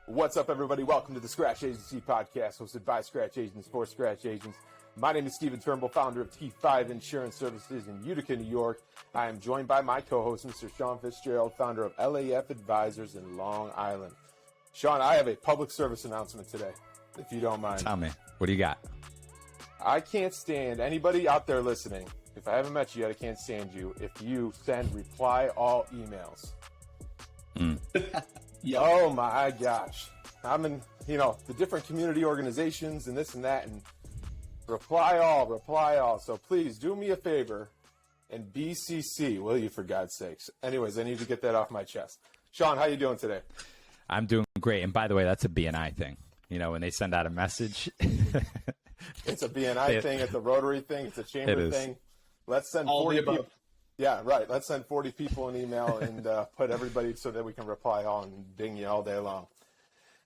What's up, everybody? Welcome to the Scratch Agency Podcast, hosted by Scratch Agents for Scratch Agents. My name is Turnbull, founder of T5 Insurance Services in Utica, New York. I am joined by my co-host, Mr. Shawn Fitzgerald, founder of LAF Advisors in Long Island. Shawn, I have a public service announcement today, if you don't mind. Tell me, what do you got? I can't stand anybody out there listening. If I haven't met you yet, I can't stand you if you send reply all emails. Yep. Oh my gosh. I'm in, the different community organizations and this and that, and reply all. So please do me a favor and BCC, will you, for God's sakes? Anyways, I need to get that off my chest. Shawn, how you doing today? I'm doing great. And by the way, that's a BNI thing. When they send out a message. It's a BNI thing. It's a Rotary thing. It's a chamber thing. Let's send 40 people. Yeah, right. Let's send 40 people an email and put everybody so that we can reply all and ding you all day long.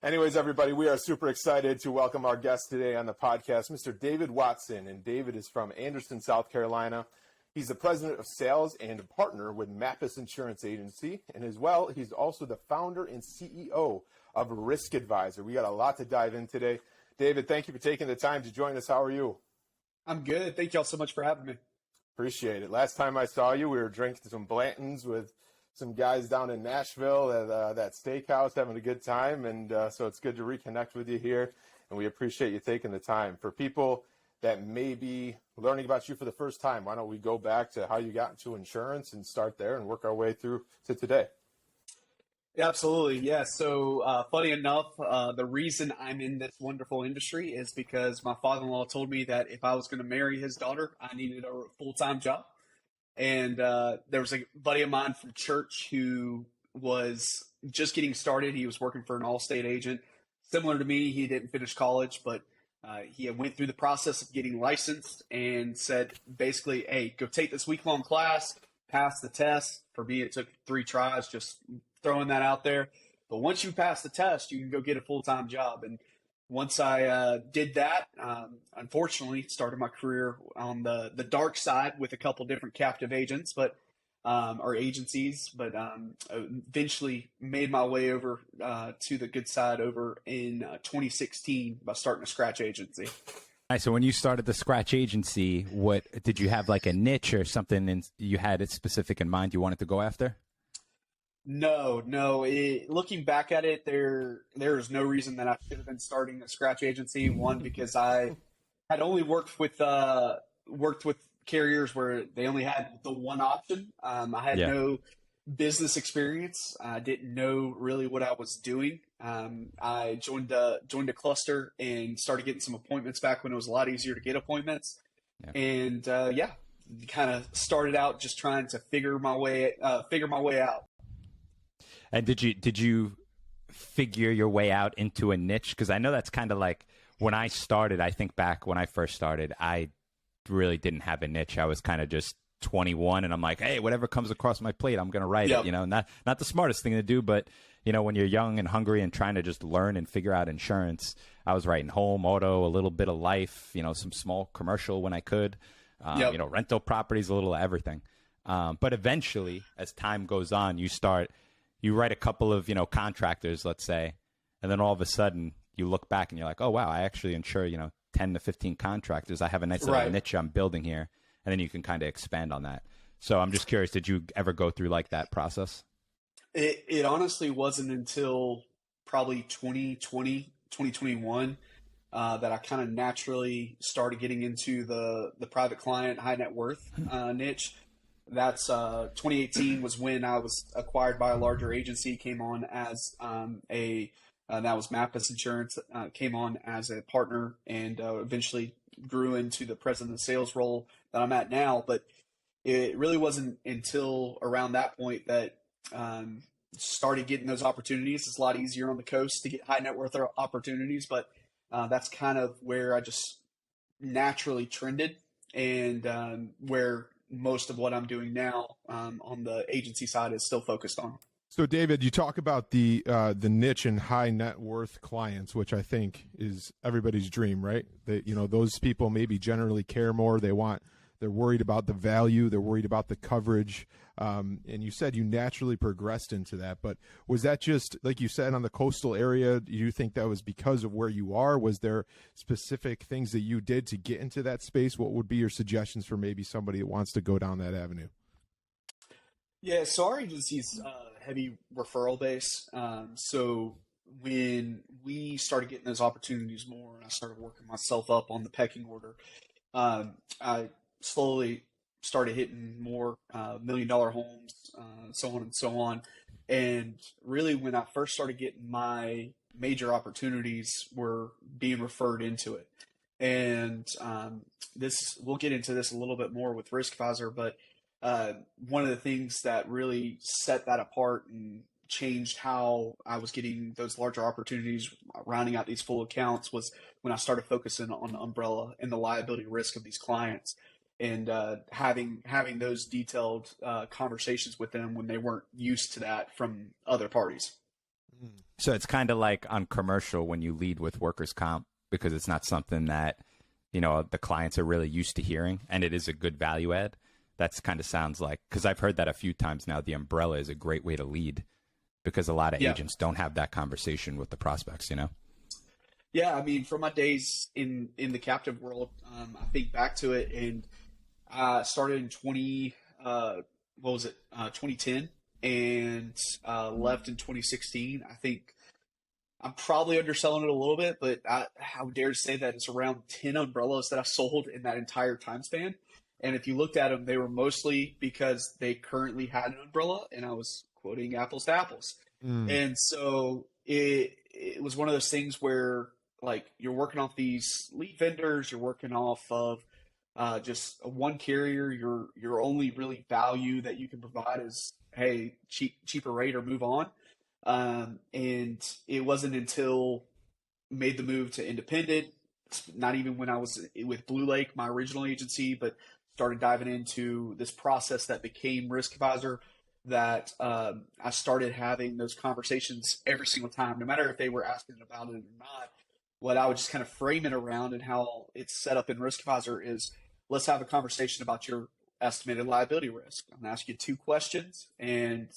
Anyways, everybody, we are super excited to welcome our guest today on the podcast, Mr. David Watson. And David is from Anderson, South Carolina. He's the president of sales and a partner with Mappus Insurance Agency. And as well, he's also the founder and CEO of Risk Advisor. We got a lot to dive in today. David, thank you for taking the time to join us. How are you? I'm good. Thank y'all so much for having me. Appreciate it. Last time I saw you, we were drinking some Blanton's with some guys down in Nashville at that steakhouse, having a good time. And so it's good to reconnect with you here. And we appreciate you taking the time. For people that may be learning about you for the first time, why don't we go back to how you got into insurance and start there and work our way through to today? Absolutely. Yeah. So funny enough, the reason I'm in this wonderful industry is because my father-in-law told me that if I was going to marry his daughter, I needed a full-time job. And there was a buddy of mine from church who was just getting started. He was working for an Allstate agent. Similar to me, he didn't finish college, but he went through the process of getting licensed and said, basically, hey, go take this week-long class, pass the test. For me, it took 3 tries, just throwing that out there. But once you pass the test, you can go get a full-time job. And once I did that, unfortunately, started my career on the dark side with a couple different captive agents, or agencies, but eventually made my way over to the good side over in 2016 by starting a scratch agency. Nice. So when you started the scratch agency, what did you have, like a niche or something you had it specific in mind you wanted to go after? No. Looking back at it, there is no reason that I should have been starting a scratch agency. One, because I had only worked with carriers where they only had the one option. I had no business experience. I didn't know really what I was doing. I joined a cluster and started getting some appointments back when it was a lot easier to get appointments. Yeah. And kind of started out just trying to figure my way out. And did you figure your way out into a niche? Because I know that's kind of like when I started. I think back when I first started, I really didn't have a niche. I was kind of just 21, and I'm like, hey, whatever comes across my plate, I'm going to write it. Not the smartest thing to do, but when you're young and hungry and trying to just learn and figure out insurance, I was writing home, auto, a little bit of life, some small commercial when I could, rental properties, a little of everything. But eventually, as time goes on, you write a couple of, contractors, let's say, and then all of a sudden you look back and you're like, oh, wow, I actually insure, 10 to 15 contractors. I have a nice little niche I'm building here. And then you can kind of expand on that. So I'm just curious, did you ever go through like that process? It honestly wasn't until probably 2020, 2021 that I kind of naturally started getting into the private client, high net worth niche. That's 2018 was when I was acquired by a larger agency, came on as that was Mappus Insurance, came on as a partner, and eventually grew into the president of sales role that I'm at now. But it really wasn't until around that point that started getting those opportunities. It's a lot easier on the coast to get high net worth opportunities, but that's kind of where I just naturally trended, and where most of what I'm doing now on the agency side is still focused on. So, David, you talk about the niche and high net worth clients, which I think is everybody's dream, right? That those people maybe generally care more. They want They're worried about the value. They're worried about the coverage. And you said you naturally progressed into that, but was that just, like you said, on the coastal area? Do you think that was because of where you are? Was there specific things that you did to get into that space? What would be your suggestions for maybe somebody that wants to go down that avenue? Yeah, so our agency's heavy referral base. So when we started getting those opportunities more, and I started working myself up on the pecking order, I slowly started hitting more $1 million homes, so on and so on. And really, when I first started getting my major opportunities, were being referred into it. And we'll get into this a little bit more with Risk Advisor, but one of the things that really set that apart and changed how I was getting those larger opportunities, rounding out these full accounts, was when I started focusing on the umbrella and the liability risk of these clients, and having those detailed conversations with them when they weren't used to that from other parties. So it's kind of like on commercial when you lead with workers' comp, because it's not something that, the clients are really used to hearing, and it is a good value add. That's kind of sounds like, because I've heard that a few times now, the umbrella is a great way to lead, because a lot of agents don't have that conversation with the prospects, Yeah, I mean, from my days in the captive world, I think back to it, and I started in 2010, and left in 2016. I think I'm probably underselling it a little bit, but I would dare to say that it's around 10 umbrellas that I sold in that entire time span. And if you looked at them, they were mostly because they currently had an umbrella, and I was quoting apples to apples. And so it was one of those things where, like, you're working off these lead vendors, you're working off of just one carrier. Your only really value that you can provide is, hey, cheaper rate or move on. And it wasn't until made the move to independent, not even when I was with Blue Lake, my original agency, but started diving into this process that became Risk Advisor, that I started having those conversations every single time, no matter if they were asking about it or not. What I would just kind of frame it around, and how it's set up in Risk Advisor, is, let's have a conversation about your estimated liability risk. I'm going to ask you 2 questions, and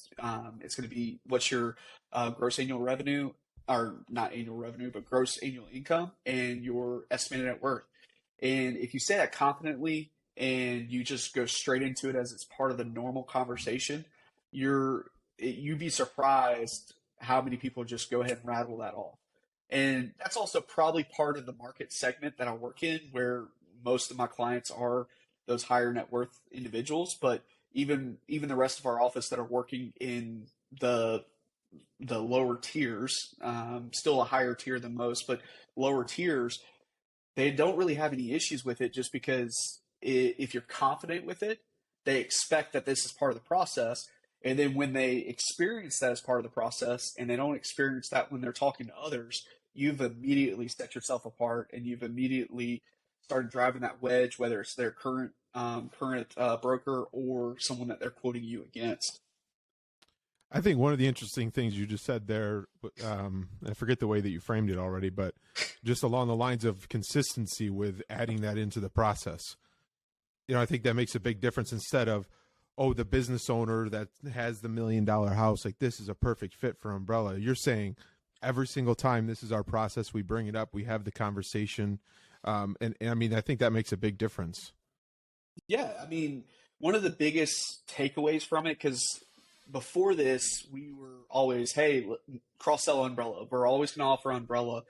it's going to be, what's your gross annual revenue, or not annual revenue, but gross annual income, and your estimated net worth. And if you say that confidently, and you just go straight into it as it's part of the normal conversation, you'd be surprised how many people just go ahead and rattle that off. And that's also probably part of the market segment that I work in, where most of my clients are those higher net worth individuals. But even the rest of our office that are working in the lower tiers, still a higher tier than most, but lower tiers, they don't really have any issues with it, just because if you're confident with it, they expect that this is part of the process. And then when they experience that as part of the process, and they don't experience that when they're talking to others, you've immediately set yourself apart, and you've immediately started driving that wedge, whether it's their current broker or someone that they're quoting you against. I think one of the interesting things you just said there, I forget the way that you framed it already, but just along the lines of consistency with adding that into the process. I think that makes a big difference, instead of, the business owner that has the $1 million house, like, this is a perfect fit for umbrella. You're saying every single time, this is our process. We bring it up. We have the conversation. And I mean, I think that makes a big difference. Yeah. I mean, one of the biggest takeaways from it, because before this, we were always, hey, cross-sell umbrella. We're always going to offer umbrella.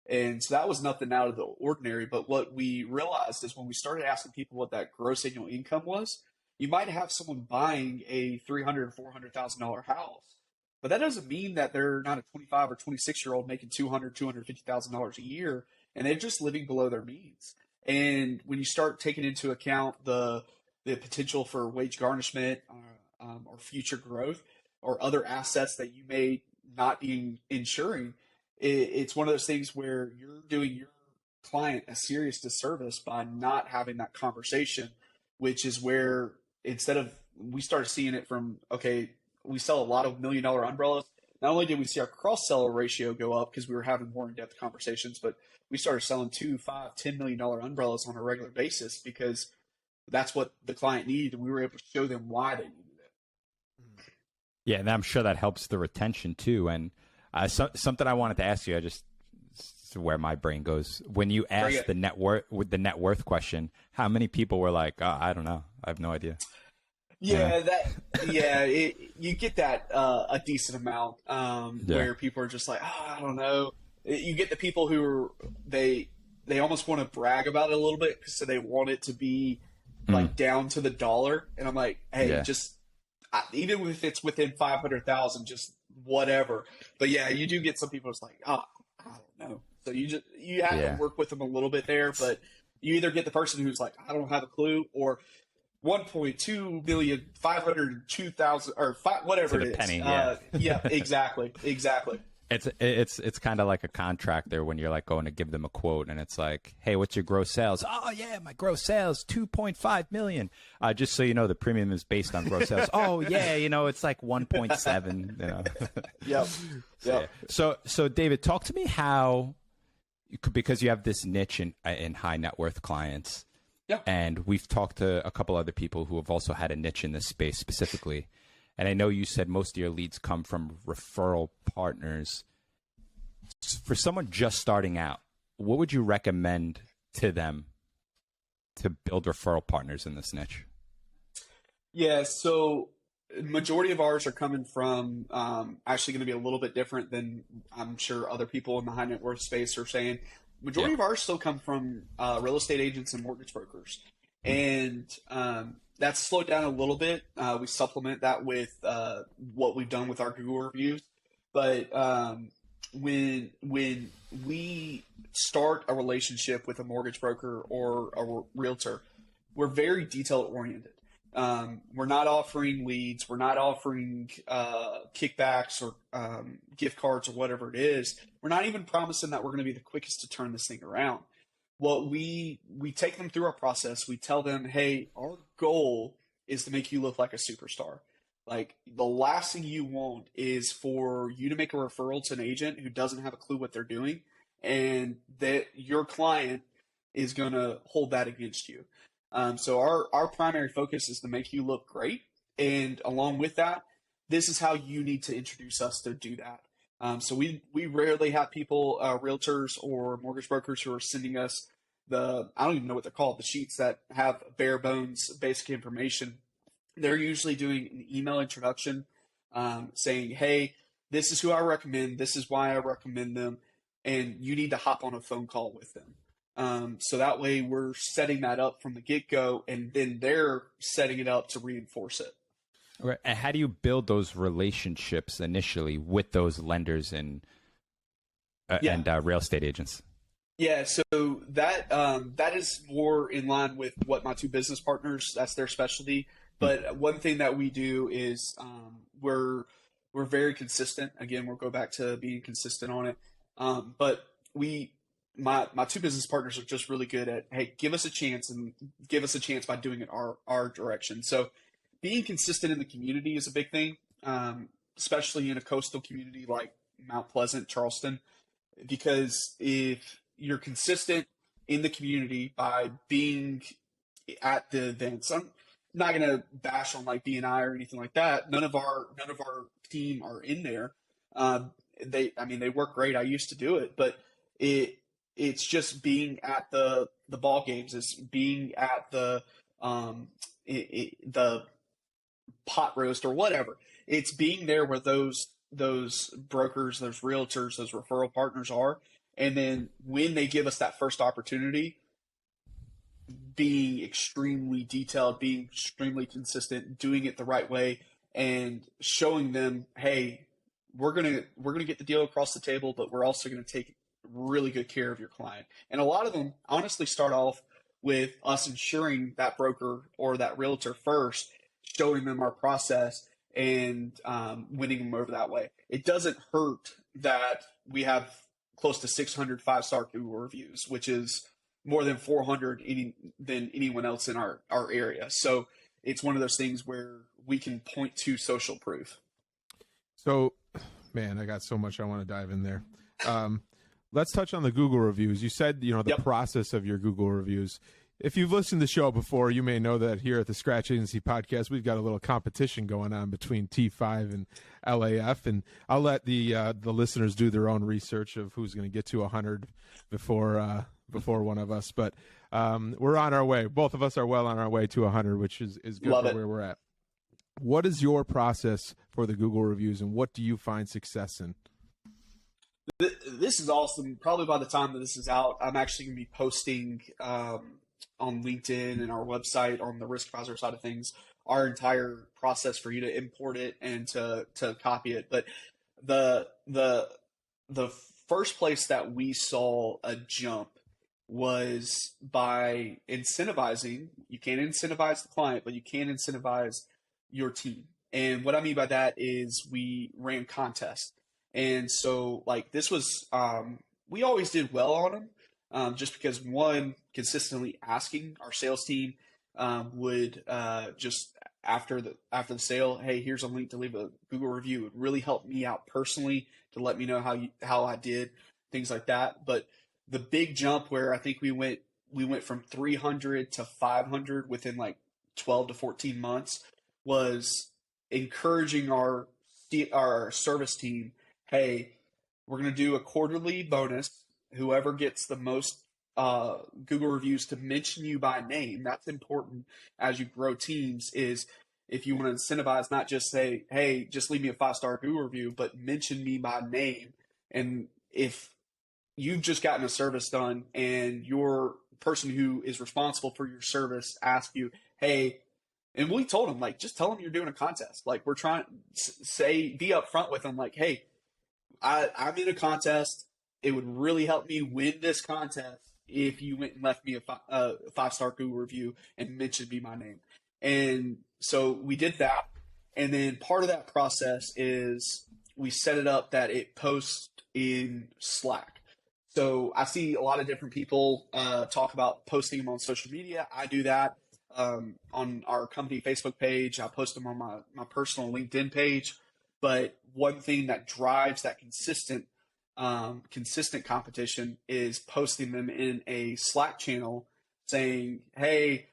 And so that was nothing out of the ordinary. But what we realized is, when we started asking people what that gross annual income was, you might have someone buying a $300,000 or $400,000 house, but that doesn't mean that they're not a 25 or 26-year-old making $200,000, $250,000 a year, and they're just living below their means. And when you start taking into account the potential for wage garnishment, or future growth, or other assets that you may not be insuring, it's one of those things where you're doing your client a serious disservice by not having that conversation, which is where, we started seeing it from, okay, we sell a lot of $1 million umbrellas. Not only did we see our cross-seller ratio go up because we were having more in-depth conversations, but we started selling $2, $5, $10 million umbrellas on a regular basis, because that's what the client needed, and we were able to show them why they needed it. Yeah, and I'm sure that helps the retention too. And something I wanted to ask you, I just where my brain goes when you ask the net worth question. How many people were like, oh, I don't know, I have no idea. Yeah, you get that a decent amount where people are just like, oh, I don't know. You get the people who are they almost want to brag about it a little bit, so they want it to be like down to the dollar. And I'm like, hey, just even if it's within 500,000, just whatever. But yeah, you do get some people that's like, oh, I don't know. So you have to work with them a little bit there, but you either get the person who's like, I don't have a clue, or 1.2 million, 502,000, or whatever it is. Penny, yeah, exactly. It's kind of like a contractor when you're like going to give them a quote and it's like, hey, what's your gross sales? Oh yeah, my gross sales 2.5 million. Just so you know, the premium is based on gross sales. Oh yeah, it's like 1.7. Yep. So David, talk to me how, because you have this niche in high net worth clients. Yeah. And we've talked to a couple other people who have also had a niche in this space specifically. And I know you said most of your leads come from referral partners. For someone just starting out, what would you recommend to them to build referral partners in this niche? Yeah, so majority of ours are coming from actually going to be a little bit different than I'm sure other people in the high net worth space are saying. Majority of ours still come from real estate agents and mortgage brokers. And that's slowed down a little bit. We supplement that with what we've done with our Google reviews. But when we start a relationship with a mortgage broker or a realtor, we're very detail oriented. We're not offering leads. We're not offering kickbacks or gift cards or whatever it is. We're not even promising that we're going to be the quickest to turn this thing around. What we take them through our process. We tell them, hey, our goal is to make you look like a superstar. Like, the last thing you want is for you to make a referral to an agent who doesn't have a clue what they're doing, and that your client is going to hold that against you. So our primary focus is to make you look great. And along with that, this is how you need to introduce us to do that. So we rarely have people, realtors or mortgage brokers, who are sending us I don't even know what they're called, the sheets that have bare bones basic information. They're usually doing an email introduction, saying, hey, this is who I recommend. This is why I recommend them. And you need to hop on a phone call with them. So that way we're setting that up from the get-go, and then they're setting it up to reinforce it. Okay. And how do you build those relationships initially with those lenders and real estate agents? Yeah, so that is more in line with what my two business partners, that's their specialty. But one thing that we do is we're very consistent. Again, we'll go back to being consistent on it. But my two business partners are just really good at, hey, give us a chance, and give us a chance by doing it our direction. So being consistent in the community is a big thing, especially in a coastal community like Mount Pleasant, Charleston, because if you're consistent in the community by being at the events, I'm not going to bash on like BNI or anything like that. None of our team are in there. They work great. I used to do it, but it's just being at the ball games. It's being at the pot roast or whatever. It's being there where those brokers, those realtors, those referral partners are. And then when they give us that first opportunity, being extremely detailed, being extremely consistent, doing it the right way, and showing them, hey, we're gonna get the deal across the table, but we're also gonna take really good care of your client. And a lot of them honestly start off with us insuring that broker or that realtor first, showing them our process, and winning them over that way. It doesn't hurt that we have close to 600 5-star Google reviews, which is more than 400 than anyone else in our area. So it's one of those things where we can point to social proof. So, man, I got so much I want to dive in there. Let's touch on the Google reviews. You said, the process of your Google reviews. If you've listened to the show before, you may know that here at the Scratch Agency Podcast, we've got a little competition going on between T5 and LAF, and I'll let the listeners do their own research of who's going to get to 100 before one of us. But we're on our way. Both of us are well on our way to 100, which is good for where we're at. What is your process for the Google reviews, and what do you find success in? This is awesome. Probably by the time that this is out, I'm actually going to be posting on LinkedIn and our website on the Risk Advisor side of things, our entire process for you to import it and to copy it. But the first place that we saw a jump was by incentivizing. You can't incentivize the client, but you can incentivize your team. And what I mean by that is we ran contests. And so like this was, we always did well on them. Just because one, consistently asking our sales team would just after the sale, hey, here's a link to leave a Google review. It really helped me out personally to let me know how I did, things like that. But the big jump where I think we went from 300 to 500 within like 12 to 14 months was encouraging our service team. Hey, we're going to do a quarterly bonus. Whoever gets the most Google reviews to mention you by name, that's important as you grow teams, is if you want to incentivize, not just say, hey, just leave me a 5-star Google review, but mention me by name. And if you've just gotten a service done and your person who is responsible for your service asks you, hey, and we told them, like, just tell them you're doing a contest. Like, we're trying to be upfront with them, like, hey, I'm in a contest. It would really help me win this contest if you went and left me a 5-star Google review and mentioned me by name. And so we did that. And then part of that process is we set it up that it posts in Slack. So I see a lot of different people talk about posting them on social media. I do that on our company Facebook page. I post them on my personal LinkedIn page. But one thing that drives that consistent competition is posting them in a Slack channel saying, hey,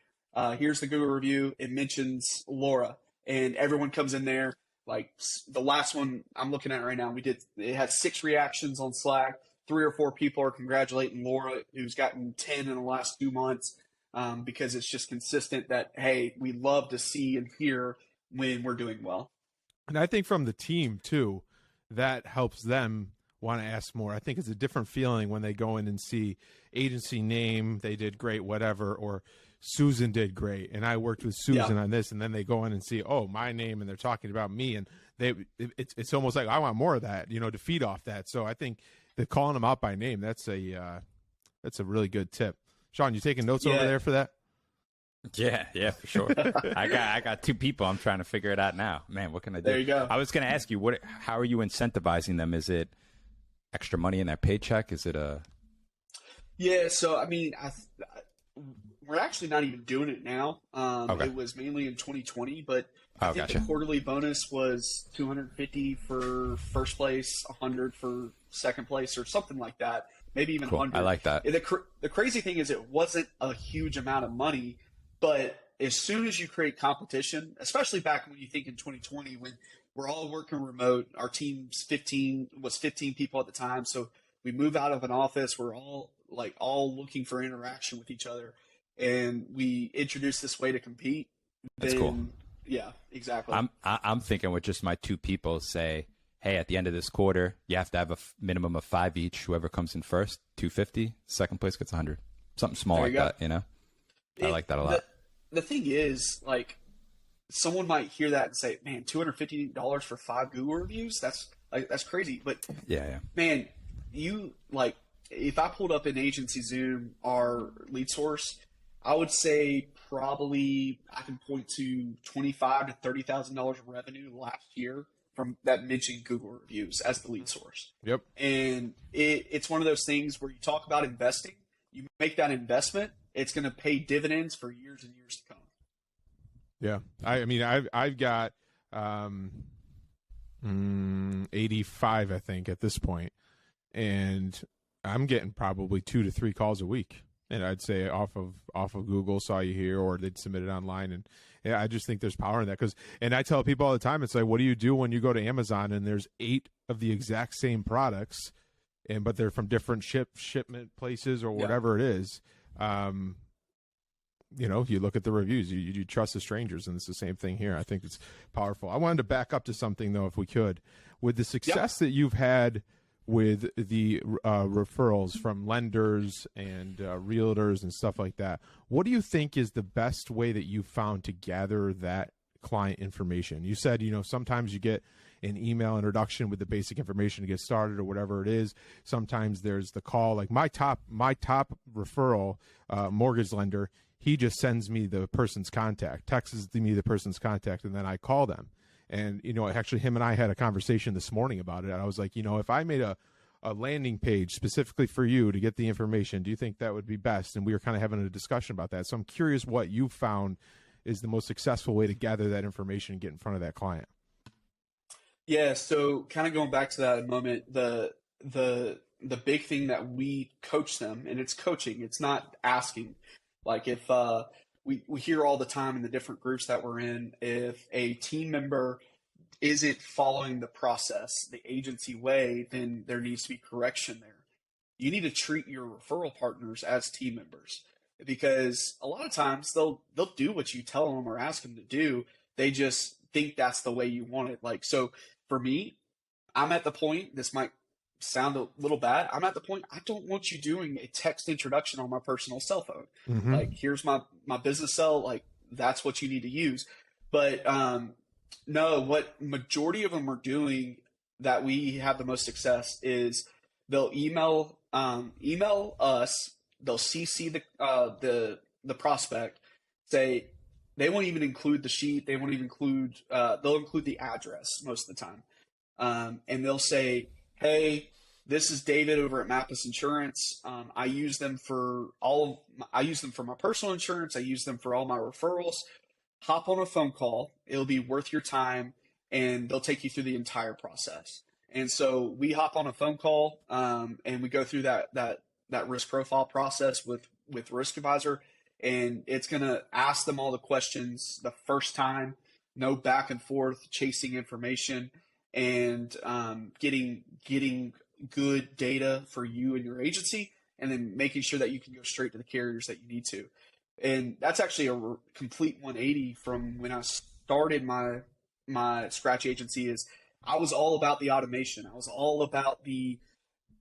here's the Google review. It mentions Laura, and everyone comes in there. Like the last one I'm looking at right now, it had 6 reactions on Slack. 3 or 4 people are congratulating Laura, who's gotten 10 in the last 2 months, because it's just consistent that, hey, we love to see and hear when we're doing well. And I think from the team too, that helps them want to ask more. I think it's a different feeling when they go in and see agency name, they did great, whatever, or Susan did great, and I worked with Susan on this, and then they go in and see, oh, my name, and they're talking about me, and it's almost like I want more of that, to feed off that. So I think they're calling them out by name. That's a really good tip. Shawn, you taking notes over there for that? Yeah, for sure. I got 2 people. I'm trying to figure it out now. Man, what can I do? There you go. I was going to ask you, how are you incentivizing them? Is it extra money in their paycheck? Is it a? Yeah, so I mean, we're actually not even doing it now. Okay. It was mainly in 2020, but I think gotcha. the quarterly bonus was $250 for first place, $100 for second place, or something like that. Maybe even Cool. $100. I like that. The crazy thing is, it wasn't a huge amount of money, but as soon as you create competition, especially back when you think in 2020 when we're all working remote, our team's 15 people at the time, so we move out of an office, we're all looking for interaction with each other, and we introduced this way to compete. That's cool. Yeah, exactly. I'm thinking with just my 2 people, say, hey, at the end of this quarter, you have to have a minimum of 5 each. Whoever comes in first, $250. Second place gets $100. Something small like that, I like that a lot. The thing is, like, someone might hear that and say, man, $250 for 5 Google reviews? That's crazy. But yeah. Man, if I pulled up in Agency Zoom our lead source, I would say probably I can point to $25,000 to $30,000 of revenue last year from that mentioned Google reviews as the lead source. Yep. And it's one of those things where you talk about investing, you make that investment, it's going to pay dividends for years and years to come. Yeah. I've got 85, I think, at this point, and I'm getting probably 2 to 3 calls a week And I'd say off of Google, saw you here, or they'd submit it online. And yeah, I just think there's power in that. And I tell people all the time, it's like, what do you do when you go to Amazon and there's 8 of the exact same products, but they're from different shipment places or whatever it is. You look at the reviews, you trust the strangers, and it's the same thing here. I think it's powerful. I wanted to back up to something, though, if we could. With the success that you've had with the referrals from lenders and realtors and stuff like that, what do you think is the best way that you found to gather that client information? You said, sometimes you get an email introduction with the basic information to get started or whatever it is. Sometimes there's the call. Like my top referral mortgage lender, he just sends me the person's contact, texts me the person's contact, and then I call them. And, actually him and I had a conversation this morning about it. I was like, if I made a landing page specifically for you to get the information, do you think that would be best? And we were kind of having a discussion about that. So I'm curious what you found is the most successful way to gather that information and get in front of that client. Yeah. So kind of going back to that a moment, the big thing that we coach them, and it's coaching, it's not asking. Like if we hear all the time in the different groups that we're in, if a team member isn't following the process, the agency way, then there needs to be correction there. You need to treat your referral partners as team members, because a lot of times they'll do what you tell them or ask them to do. They just think that's the way you want it. Like, so for me, I'm at the point, this might sound a little bad, I'm at the point, I don't want you doing a text introduction on my personal cell phone. Mm-hmm. Like, here's my business cell, like that's what you need to use. But no, what majority of them are doing that we have the most success is they'll email us, they'll CC the prospect, say they won't even include the sheet, they won't even include they'll include the address most of the time, and they'll say, hey, this is David over at Mappus Insurance. I use them for my personal insurance. I use them for all my referrals. Hop on a phone call. It'll be worth your time, and they'll take you through the entire process. And so we hop on a phone call, and we go through that risk profile process with Risk Advisor, and it's going to ask them all the questions the first time, no back and forth chasing information, and getting good data for you and your agency, and then making sure that you can go straight to the carriers that you need to. And that's actually a complete 180 from when I started my scratch agency. Is I was all about the automation. I was all about the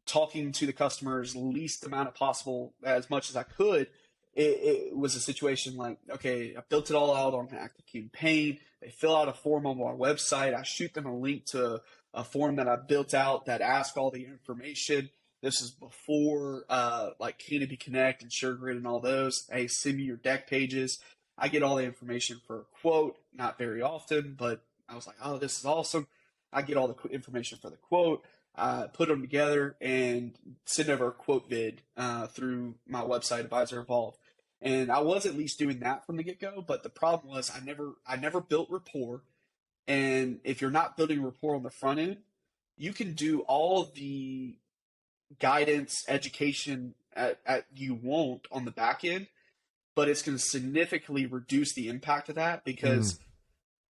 talking to the customers least amount of possible, as much as I could. It was a situation like, okay, I built it all out on an active campaign. They fill out a form on my website. I shoot them a link to a form that I built out that asks all the information. This is before like Canopy Connect and SureGrid and all those. Hey, send me your deck pages. I get all the information for a quote, not very often, but I was like, oh, this is awesome. I get all the information for the quote, put them together, and send over a quote vid through my website, Advisor Evolve. And I was at least doing that from the get-go, but the problem was I never built rapport. And if you're not building rapport on the front end, you can do all of the guidance, education at you want on the back end, but it's going to significantly reduce the impact of that, because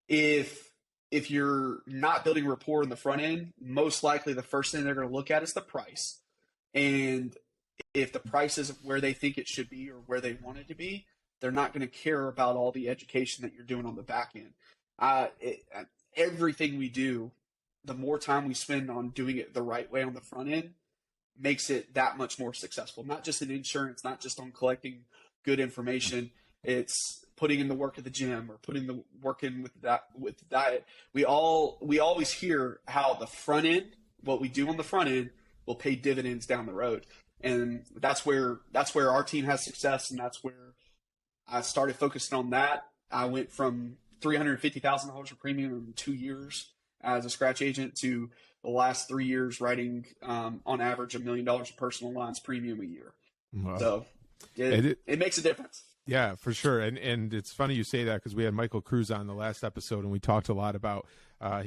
if you're not building rapport in the front end, most likely the first thing they're going to look at is the price. And if the price isn't where they think it should be or where they want it to be, they're not going to care about all the education that you're doing on the back end. Everything we do, the more time we spend on doing it the right way on the front end, makes it that much more successful. Not just in insurance, not just on collecting good information. It's putting in the work at the gym, or putting the work in with the diet. We always hear how the front end, what we do on the front end, will pay dividends down the road. And that's where our team has success, and that's where I started focusing on that. I went from $350,000 of premium in 2 years as a scratch agent to the last 3 years writing on average $1 million of personal lines premium a year. Wow. So it makes a difference. Yeah, for sure. And it's funny you say that, because we had Michael Cruz on the last episode, and we talked a lot about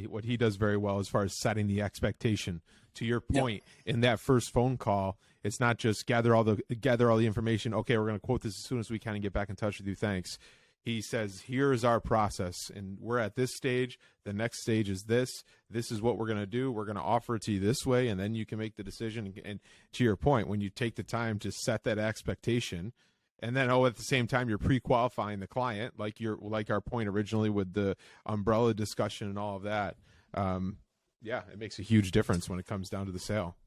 what he does very well as far as setting the expectation. To your point, in that first phone call, It's not just gather all the information. Okay, we're going to quote this as soon as we can and get back in touch with you. Thanks. He says, here is our process, and we're at this stage. The next stage is this. This is what we're going to do. We're going to offer it to you this way, and then you can make the decision. And to your point, when you take the time to set that expectation, and then at the same time you're pre-qualifying the client, like our point originally with the umbrella discussion and all of that. It makes a huge difference when it comes down to the sale.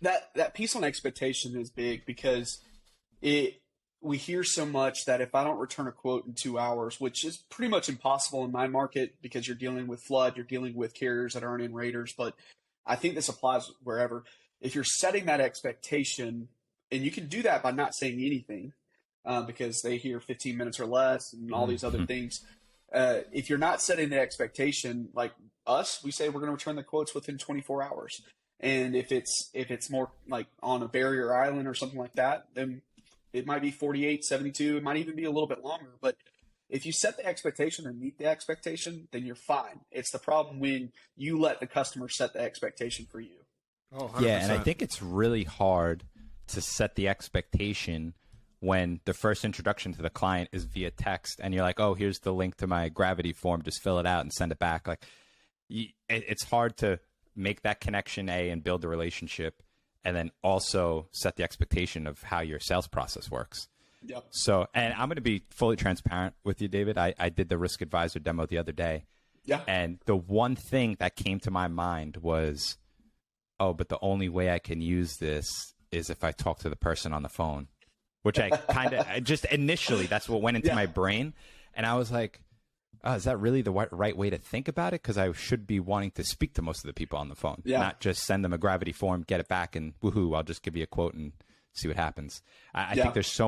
That piece on expectation is big because we hear so much that if I don't return a quote in 2 hours, which is pretty much impossible in my market because you're dealing with flood, you're dealing with carriers that aren't in raters, but I think this applies wherever. If you're setting that expectation, and you can do that by not saying anything because they hear 15 minutes or less and all these other things. If you're not setting the expectation, like us, we say we're going to return the quotes within 24 hours. And if it's more like on a barrier island or something like that, then it might be 48, 72. It might even be a little bit longer. But if you set the expectation and meet the expectation, then you're fine. It's the problem when you let the customer set the expectation for you. Oh, 100%. Yeah, and I think it's really hard to set the expectation when the first introduction to the client is via text and you're like, oh, here's the link to my Gravity form. Just fill it out and send it back. Like, it's hard to make that connection, and build a relationship, and then also set the expectation of how your sales process works. Yep. So, and I'm going to be fully transparent with you, David. I did the Risk Advisor demo the other day. Yeah. And the one thing that came to my mind was, oh, but the only way I can use this is if I talk to the person on the phone, which I kind of just initially, that's what went into my brain. And I was like, oh, is that really the right way to think about it? Because I should be wanting to speak to most of the people on the phone, not just send them a Gravity form, get it back, and woohoo, I'll just give you a quote and see what happens. I think there's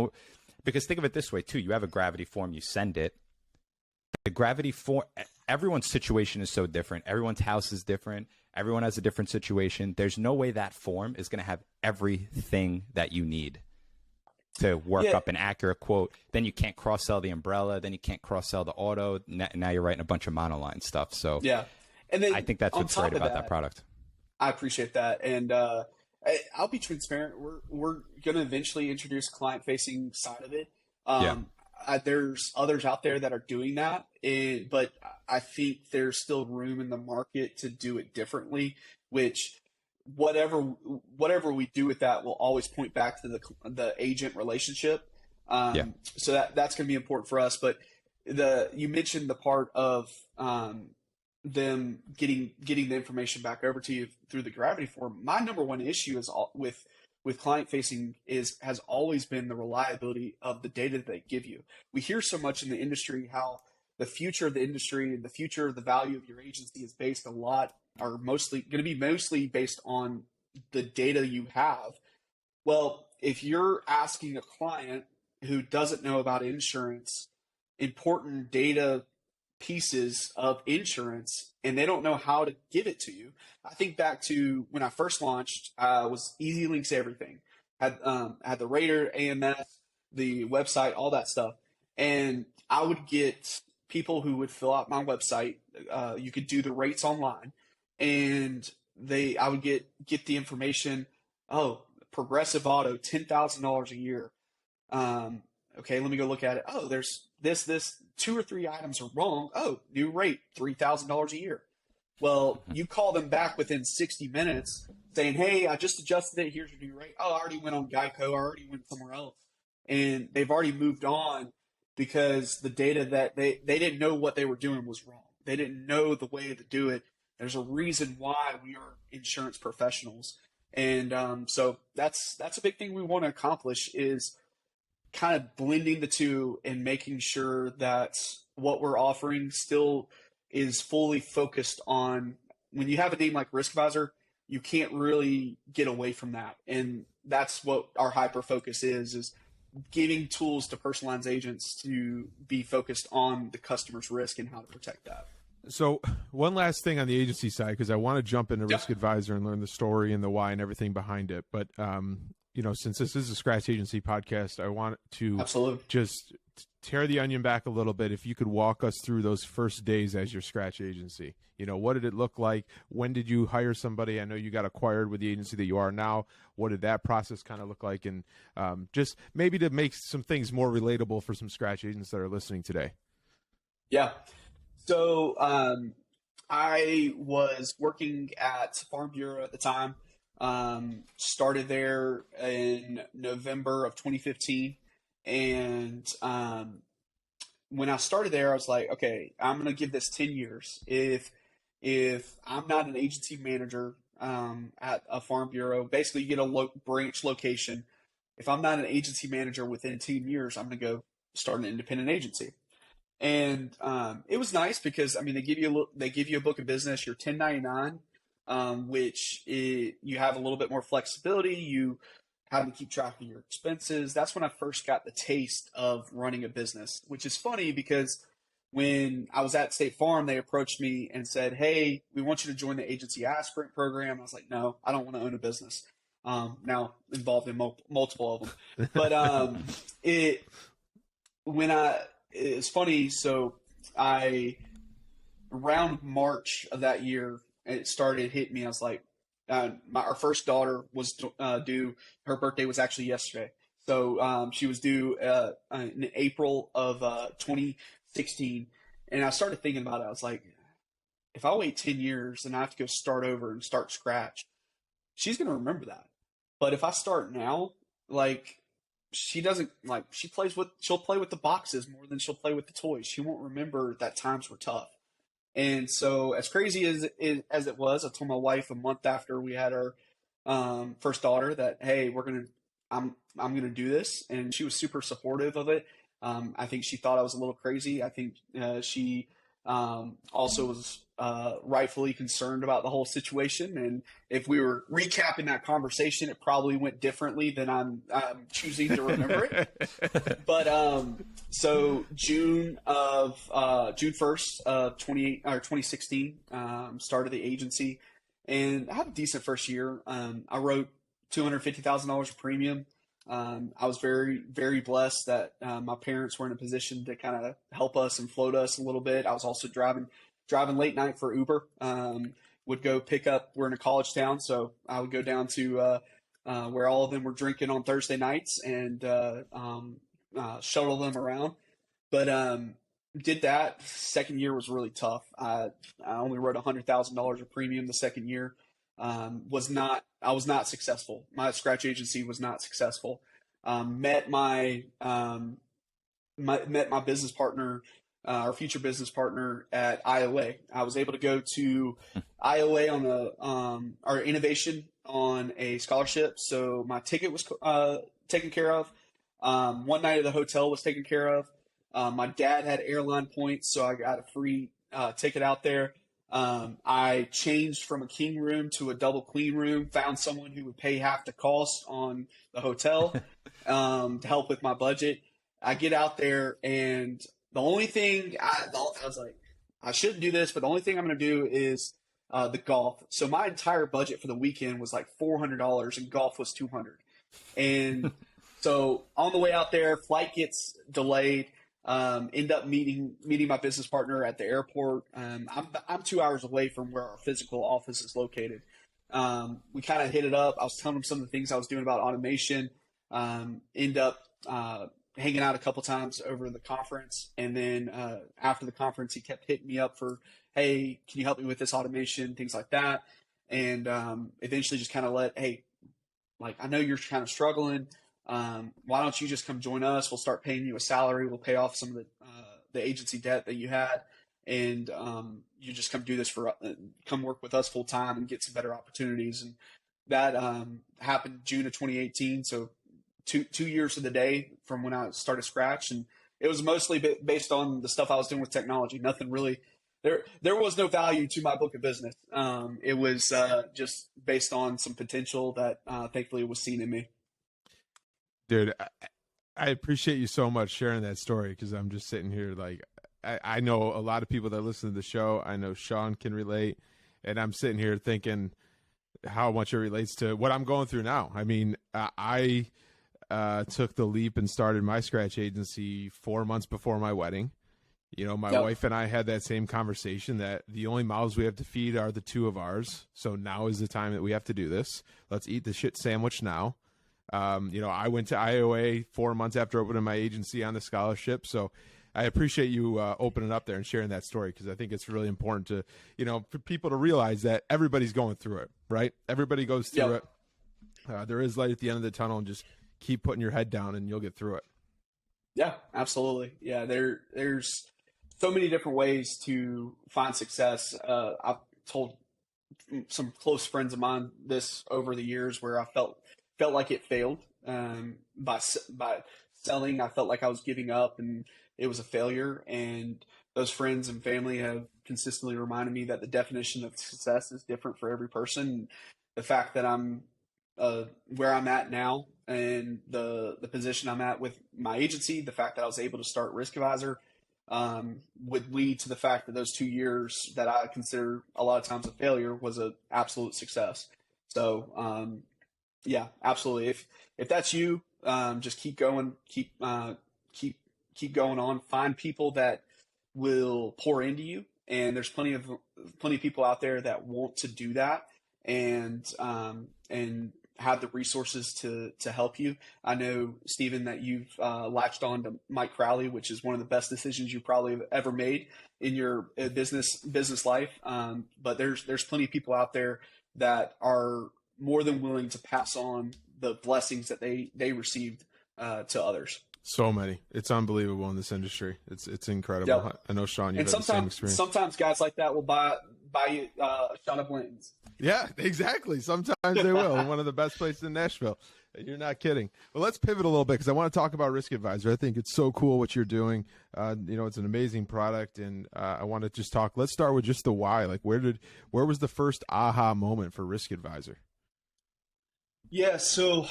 because think of it this way too. You have a Gravity form, you send it. The Gravity form, everyone's situation is so different. Everyone's house is different. Everyone has a different situation. There's no way that form is going to have everything that you need to work up an accurate quote. Then you can't cross-sell the umbrella. Then you can't cross-sell the auto. Now you're writing a bunch of monoline stuff. So and then I think that's what's great about that product. I appreciate that. And I'll be transparent. We're going to eventually introduce a client-facing side of it. There's others out there that are doing that, but I think there's still room in the market to do it differently, which whatever we do with that will always point back to the agent relationship. So that's going to be important for us. But you mentioned the part of them getting the information back over to you through the Gravity form. My number one issue is with client facing has always been the reliability of the data that they give you. We hear so much in the industry how the future of the industry and the future of the value of your agency is based mostly based on the data you have. Well, if you're asking a client who doesn't know about insurance, important data pieces of insurance, and they don't know how to give it to you. I think back to when I first launched, was Easy Links Everything. Had the rater, AMS, the website, all that stuff. And I would get people who would fill out my website. You could do the rates online, and I would get the information. Oh, Progressive Auto, $10,000 a year. Okay, let me go look at it. Oh, there's this 2 or 3 items are wrong. Oh, new rate, $3,000 a year. Well, you call them back within 60 minutes saying, hey, I just adjusted it. Here's your new rate. Oh, I already went on Geico. I already went somewhere else. And they've already moved on because the data that they didn't know what they were doing was wrong. They didn't know the way to do it. There's a reason why we are insurance professionals. And so that's a big thing we want to accomplish is kind of blending the two and making sure that what we're offering still is fully focused on. When you have a name like Risk Advisor, you can't really get away from that. And that's what our hyper focus is giving tools to personal lines agents to be focused on the customer's risk and how to protect that. So one last thing on the agency side, because I want to jump into Risk Advisor and learn the story and the why and everything behind it. But, since this is a Scratch Agency podcast, I want to Absolutely. just tear the onion back a little bit. If you could walk us through those first days as your Scratch agency, what did it look like? When did you hire somebody? I know you got acquired with the agency that you are now. What did that process kind of look like? And just maybe to make some things more relatable for some Scratch agents that are listening today. Yeah. So I was working at Farm Bureau at the time. Started there in November of 2015. And when I started there, I was like, okay, I'm going to give this 10 years. If I'm not an agency manager at a Farm Bureau, basically you get a branch location. If I'm not an agency manager within 10 years, I'm going to go start an independent agency. And it was nice because they give you a book of business. You're 1099, which you have a little bit more flexibility. You have to keep track of your expenses. That's when I first got the taste of running a business, which is funny because when I was at State Farm, they approached me and said, "Hey, we want you to join the agency aspirant program." I was like, "No, I don't want to own a business." Now involved in multiple of them, but it's funny. So around March of that year, it started hitting me. I was like, our first daughter was due. Her birthday was actually yesterday. So she was due in April of 2016. And I started thinking about it. I was like, if I wait 10 years and I have to go start over and start scratch, she's going to remember that. But if I start now, she'll play with the boxes more than she'll play with the toys. She won't remember that times were tough. And so as crazy as it was, I told my wife a month after we had our first daughter that, hey, I'm going to do this. And she was super supportive of it. I think she thought I was a little crazy. I think she also was rightfully concerned about the whole situation. And if we were recapping that conversation, it probably went differently than I'm choosing to remember it. But so June 1st of 2016, started the agency, and I had a decent first year. I wrote $250,000 of premium. I was very, very blessed that my parents were in a position to kind of help us and float us a little bit. I was also driving late night for Uber. Would go pick up. We're in a college town, so I would go down to where all of them were drinking on Thursday nights and shuttle them around. But did that. Second year was really tough. I only wrote $100,000 of premium the second year. I was not successful. My scratch agency was not successful. Met my business partner, our future business partner at IOA. I was able to go to IOA on our innovation on a scholarship. So my ticket was taken care of. One night at the hotel was taken care of. My dad had airline points, so I got a free ticket out there. I changed from a king room to a double queen room, found someone who would pay half the cost on the hotel to help with my budget. I get out there, and the only thing I was like, I shouldn't do this, but the only thing I'm going to do is the golf. So my entire budget for the weekend was like $400, and golf was $200. And so on the way out there, flight gets delayed. End up meeting my business partner at the airport. I'm 2 hours away from where our physical office is located. We kind of hit it up. I was telling him some of the things I was doing about automation. End up hanging out a couple times over the conference, and then after the conference, he kept hitting me up for, hey, can you help me with this automation, things like that. And eventually, just kind of hey, I know you're kind of struggling. Why don't you just come join us? We'll start paying you a salary. We'll pay off some of the agency debt that you had, and you just come do this come work with us full time and get some better opportunities. And that happened June of 2018. So 2 years to the day from when I started Scratch, and it was mostly based on the stuff I was doing with technology. Nothing really. There was no value to my book of business. It was just based on some potential that thankfully was seen in me. Dude, I appreciate you so much sharing that story, because I'm just sitting here I know a lot of people that listen to the show. I know Shawn can relate, and I'm sitting here thinking how much it relates to what I'm going through now. I mean, I took the leap and started my scratch agency 4 months before my wedding. You know, my wife and I had that same conversation that the only mouths we have to feed are the two of ours. So now is the time that we have to do this. Let's eat the shit sandwich now. You know, I went to IOA 4 months after opening my agency on the scholarship. So I appreciate you opening up there and sharing that story, because I think it's really important to, you know, for people to realize that everybody's going through it, right? Everybody goes through it. There is light at the end of the tunnel, and just keep putting your head down and you'll get through it. Yeah, absolutely. Yeah, there's so many different ways to find success. I've told some close friends of mine this over the years, where I felt like it failed by selling. I felt like I was giving up and it was a failure. And those friends and family have consistently reminded me that the definition of success is different for every person. The fact that I'm where I'm at now, and the position I'm at with my agency, the fact that I was able to start Risk Advisor, would lead to the fact that those 2 years that I consider a lot of times a failure was an absolute success. So, yeah, absolutely. If that's you, just keep going, keep going on. Find people that will pour into you, and there's plenty of people out there that want to do that, and have the resources to help you. I know, Stephen, that you've latched on to Mike Crowley, which is one of the best decisions you probably have ever made in your business life. But there's plenty of people out there that are more than willing to pass on the blessings that they received to others. So many. It's unbelievable in this industry. It's incredible. Yep. I know, Shawn, you've had the same experience. Sometimes guys like that will buy you a shot of Blanton's. Yeah, exactly. Sometimes they will. One of the best places in Nashville. You're not kidding. Well, let's pivot a little bit, because I want to talk about Risk Advisor. I think it's so cool what you're doing. You know, it's an amazing product, and I want to just talk. Let's start with just the why. Like, where was the first aha moment for Risk Advisor? Yeah, so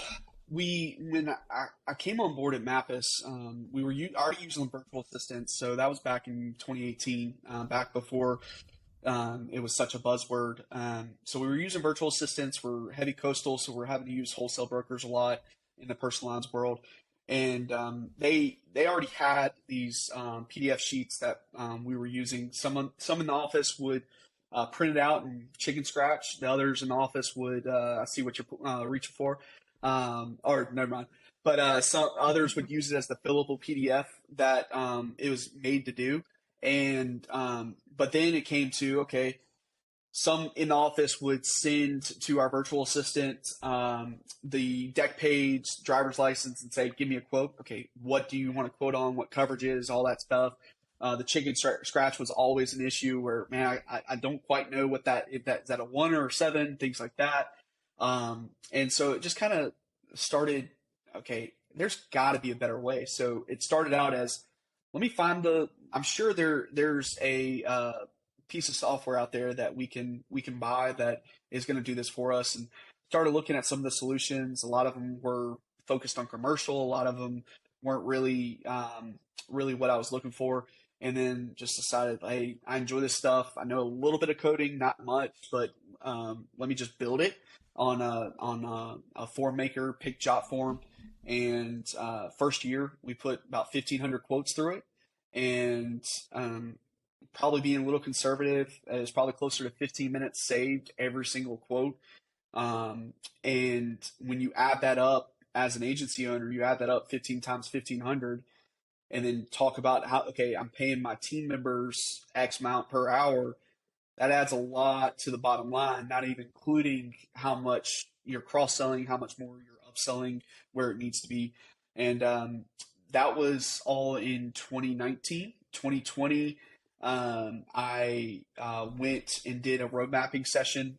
when I came on board at Mappus, we were already using virtual assistants. So that was back in 2018, back before it was such a buzzword. So we were using virtual assistants. We're heavy coastal, so we're having to use wholesale brokers a lot in the personal lines world. And they already had these PDF sheets that we were using. Some in the office would print it out and chicken scratch. The others in the office would I see what you're reaching for. Or never mind. But some others would use it as the fillable PDF that it was made to do. And but then it came to, okay, some in the office would send to our virtual assistant the deck page, driver's license, and say, give me a quote. Okay, what do you want to quote on? What coverages? All that stuff. The chicken scratch was always an issue where, man, I don't quite know what is that a 1 or a 7, things like that. And so it just kind of started, okay, there's got to be a better way. So it started out as, let me find I'm sure there's a piece of software out there that we can buy that is going to do this for us, and started looking at some of the solutions. A lot of them were focused on commercial. A lot of them weren't really what I was looking for. And then just decided, hey, I enjoy this stuff. I know a little bit of coding, not much, but let me just build it on a form maker, pick jot form. And first year, we put about 1,500 quotes through it. And probably being a little conservative, it's probably closer to 15 minutes saved every single quote. And when you add that up as an agency owner, you add that up 15 times 1,500. And then talk about how, okay, I'm paying my team members X amount per hour. That adds a lot to the bottom line, not even including how much you're cross-selling, how much more you're upselling where it needs to be. And that was all in 2019. 2020, I went and did a road mapping session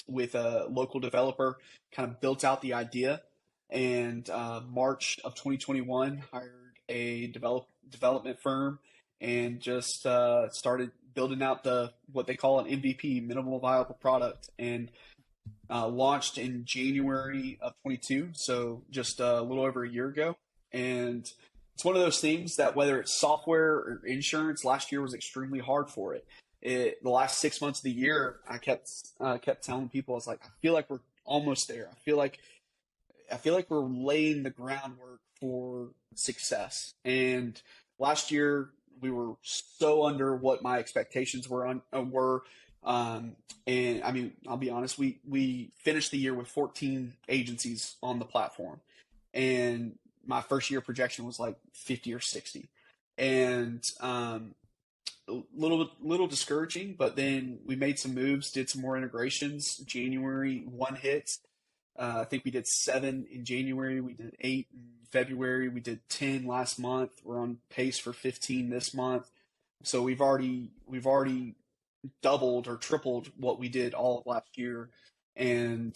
with a local developer, kind of built out the idea. And March of 2021, hired a development firm, and just started building out what they call an MVP, minimal viable product, and launched in January of 22. So just a little over a year ago. And it's one of those things that whether it's software or insurance, last year was extremely hard for it. the last 6 months of the year, I kept telling people, I was like, I feel like we're almost there. I feel like we're laying the groundwork for success. And last year we were so under what my expectations were. And I mean, I'll be honest, we finished the year with 14 agencies on the platform, and my first year projection was like 50 or 60, and a little discouraging. But then we made some moves, did some more integrations. January 1 hits. I think we did 7 in January. We did 8 in February. We did 10 last month. We're on pace for 15 this month. So we've already doubled or tripled what we did all of last year. And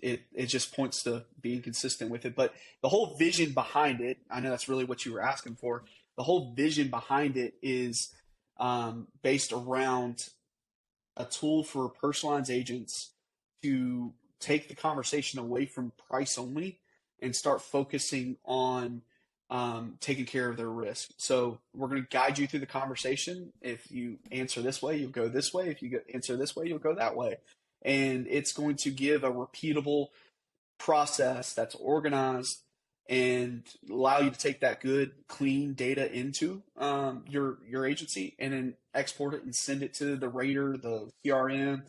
it just points to being consistent with it. But the whole vision behind it, I know that's really what you were asking for. The whole vision behind it is based around a tool for personal lines agents to take the conversation away from price only and start focusing on taking care of their risk. So we're going to guide you through the conversation. If you answer this way, you'll go this way. If you answer this way, you'll go that way. And it's going to give a repeatable process that's organized and allow you to take that good, clean data into your agency and then export it and send it to the rater, the CRM,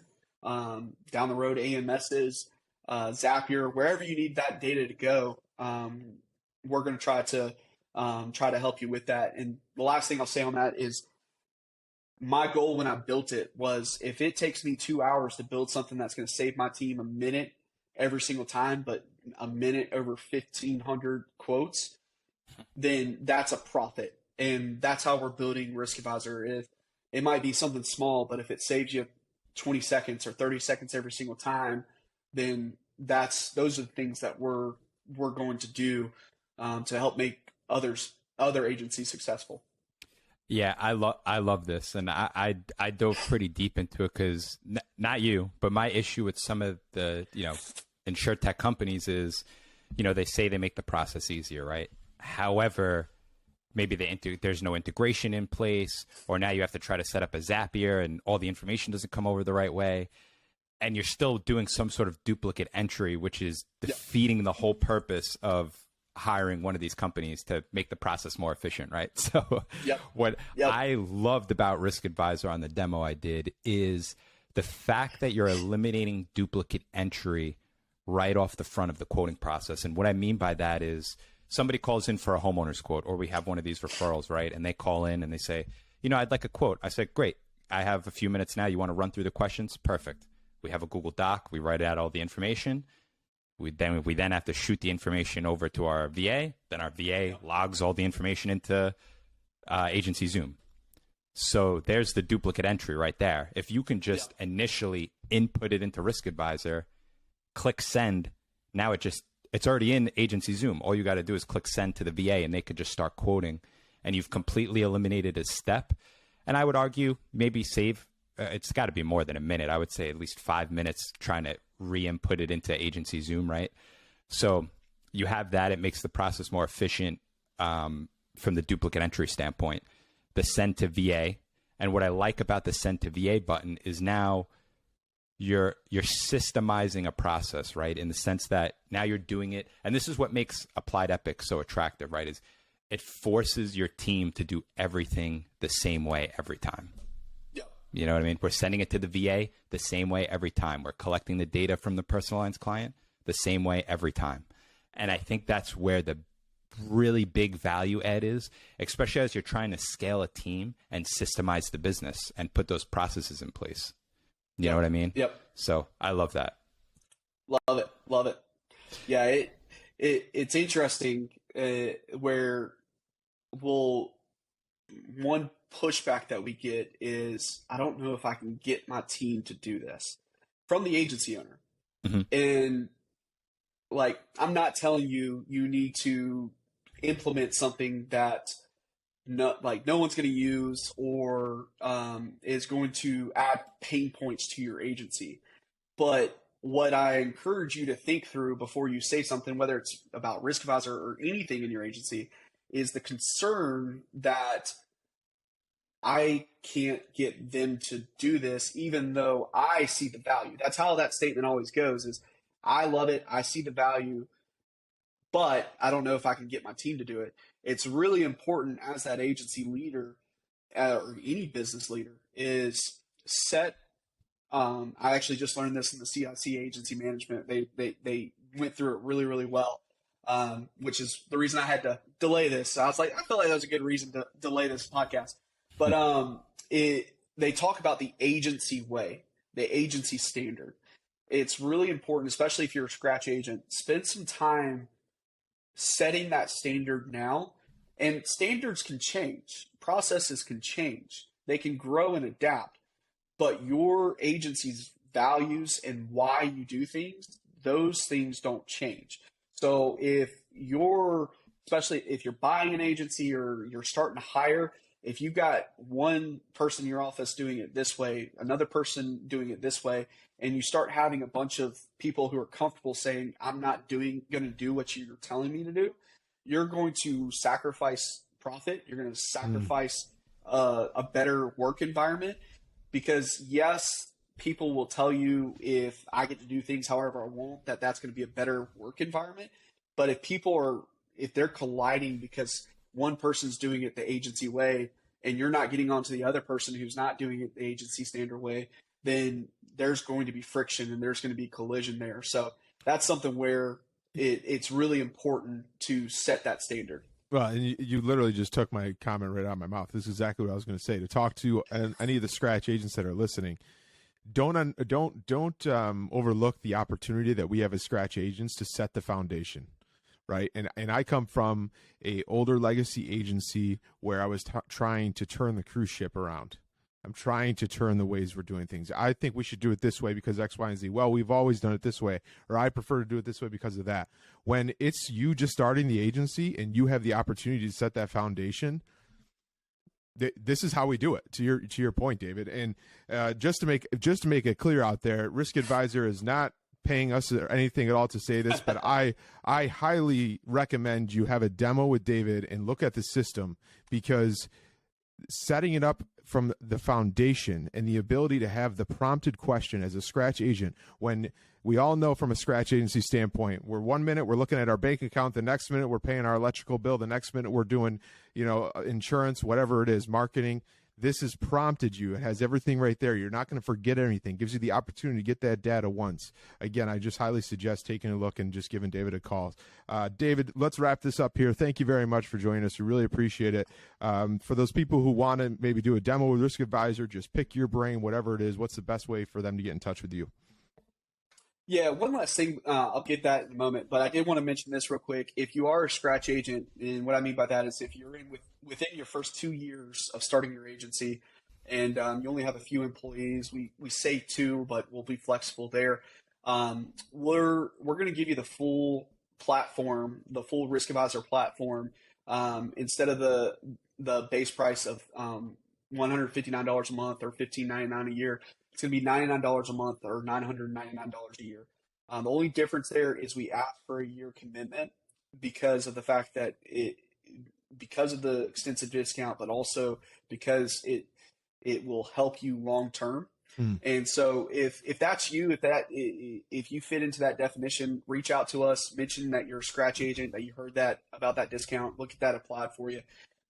down the road AMSs, Zapier, wherever you need that data to go. We're going to try to help you with that. And the last thing I'll say on that is my goal when I built it was, if it takes me 2 hours to build something that's going to save my team a minute every single time, but a minute over 1,500 quotes, then that's a profit. And that's how we're building Risk Advisor. It might be something small, but if it saves you 20 seconds or 30 seconds every single time, then those are the things that we're going to do to help make other agencies successful. Yeah, I love this, and I dove pretty deep into it because not you, but my issue with some of the InsurTech companies is, they say they make the process easier, right? However, maybe there's no integration in place, or now you have to try to set up a Zapier and all the information doesn't come over the right way. And you're still doing some sort of duplicate entry, which is defeating the whole purpose of hiring one of these companies to make the process more efficient, right? So what I loved about Risk Advisor on the demo I did is the fact that you're eliminating duplicate entry right off the front of the quoting process. And what I mean by that is somebody calls in for a homeowner's quote, or we have one of these referrals, right? And they call in and they say, I'd like a quote. I said, great. I have a few minutes now. You want to run through the questions? Perfect. We have a Google Doc. We write out all the information. We then have to shoot the information over to our VA. Then our VA logs all the information into Agency Zoom. So there's the duplicate entry right there. If you can just initially input it into Risk Advisor, click send, now it's already in Agency Zoom. All you got to do is click send to the VA and they could just start quoting, and you've completely eliminated a step. And I would argue maybe save, it's got to be more than a minute. I would say at least 5 minutes trying to re-input it into Agency Zoom, right? So you have that. It makes the process more efficient from the duplicate entry standpoint. The send to VA. And what I like about the send to VA button is now you're systemizing a process, right? In the sense that now you're doing it. And this is what makes Applied Epic so attractive, right? Is it forces your team to do everything the same way every time. You know what I mean? We're sending it to the VA the same way every time. We're collecting the data from the personal lines client the same way every time. And I think that's where the really big value add is, especially as you're trying to scale a team and systemize the business and put those processes in place. You know what I mean? Yep. So I love that. Love it. Yeah, it's interesting where one pushback that we get is, I don't know if I can get my team to do this, from the agency owner. Mm-hmm. And I'm not telling you need to implement something that no one's going to use or is going to add pain points to your agency. But what I encourage you to think through before you say something, whether it's about Risk Advisor or anything in your agency, is the concern that I can't get them to do this, even though I see the value. That's how that statement always goes is I love it. I see the value, but I don't know if I can get my team to do it. It's really important as that agency leader or any business leader is set. I actually just learned this in the CIC agency management. They went through it really, really well, which is the reason I had to delay this. So I was like, I felt like that was a good reason to delay this podcast. But they talk about the agency way, the agency standard. It's really important, especially if you're a scratch agent. Spend some time setting that standard now. And standards can change. Processes can change. They can grow and adapt. But your agency's values and why you do things, those things don't change. So especially if you're buying an agency or you're starting to hire, if you've got one person in your office doing it this way, another person doing it this way, and you start having a bunch of people who are comfortable saying, I'm not going to do what you're telling me to do, you're going to sacrifice profit. You're going to sacrifice a better work environment because, yes, people will tell you if I get to do things however I want, that's going to be a better work environment. But if they're colliding because one person's doing it the agency way and you're not getting onto the other person who's not doing it the agency standard way, then there's going to be friction and there's going to be collision there. So that's something where it's really important to set that standard. Well, and you literally just took my comment right out of my mouth. This is exactly what I was going to say. To talk to any of the scratch agents that are listening, don't overlook the opportunity that we have as scratch agents to set the foundation, right? And I come from a older legacy agency where I was trying to turn the cruise ship around. I'm trying to turn the ways we're doing things. I think we should do it this way because X, Y, and Z. Well, we've always done it this way, or I prefer to do it this way because of that. When it's you just starting the agency and you have the opportunity to set that foundation, this is how we do it. To your point, David. And just to make it clear out there, Risk Advisor is not paying us or anything at all to say this, but I highly recommend you have a demo with David and look at the system, because setting it up from the foundation and the ability to have the prompted question as a scratch agent, when we all know from a scratch agency standpoint, we're 1 minute we're looking at our bank account, the next minute we're paying our electrical bill, the next minute we're doing, insurance, whatever it is, marketing. This has prompted you. It has everything right there. You're not going to forget anything. It gives you the opportunity to get that data once. Again, I just highly suggest taking a look and just giving David a call. David, let's wrap this up here. Thank you very much for joining us. We really appreciate it. For those people who want to maybe do a demo with Risk Advisor, just pick your brain, whatever it is. What's the best way for them to get in touch with you? Yeah, one last thing. I'll get that in a moment, but I did want to mention this real quick. If you are a scratch agent, and what I mean by that is if you're within your first 2 years of starting your agency, and you only have a few employees, we say 2, but we'll be flexible there. We're going to give you the full platform, the full Risk Advisor platform, instead of the base price of $159 a month or $15.99 a year. It's going to be $99 a month or $999 a year. The only difference there is we ask for a year commitment because of the fact that because of the extensive discount, but also because it will help you long term. And so if that's you, if you fit into that definition, reach out to us, mention that you're a scratch agent, that you heard about that discount, look at that applied for you.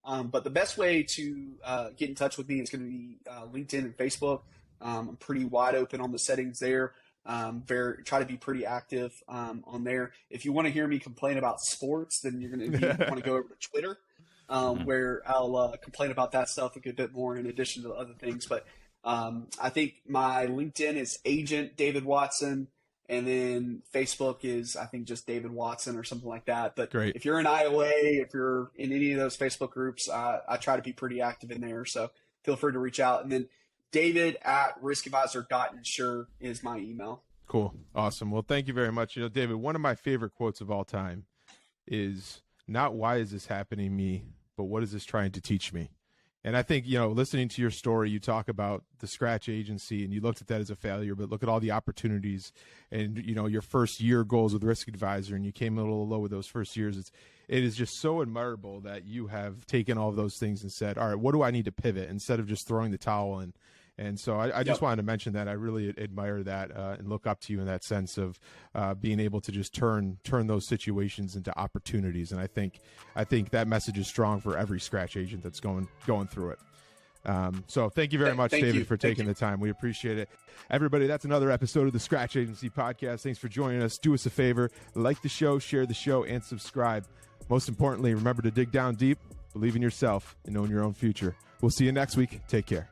But the best way to get in touch with me is going to be LinkedIn and Facebook. I'm pretty wide open on the settings there. Try to be pretty active on there. If you want to hear me complain about sports, then you're going to want to go over to Twitter, where I'll complain about that stuff a good bit more in addition to the other things. But I think my LinkedIn is Agent David Watson, and then Facebook is, I think, just David Watson or something like that. But Great. If you're in IOA, if you're in any of those Facebook groups, I try to be pretty active in there. So feel free to reach out. And then David@riskadvisor.insure is my email. Cool. Awesome. Well, thank you very much. David, one of my favorite quotes of all time is not why is this happening to me, but what is this trying to teach me? And I think, listening to your story, you talk about the scratch agency and you looked at that as a failure, but look at all the opportunities and, your first year goals with Risk Advisor, and you came a little low with those first years. It is just so admirable that you have taken all of those things and said, all right, what do I need to pivot instead of just throwing the towel in? And so I just wanted to mention that. I really admire that and look up to you in that sense of being able to just turn those situations into opportunities. And I think that message is strong for every scratch agent that's going through it. So thank you very much, David, for taking the time. We appreciate it. Everybody, that's another episode of the Scratch Agency Podcast. Thanks for joining us. Do us a favor, like the show, share the show, and subscribe. Most importantly, remember to dig down deep, believe in yourself, and own your own future. We'll see you next week. Take care.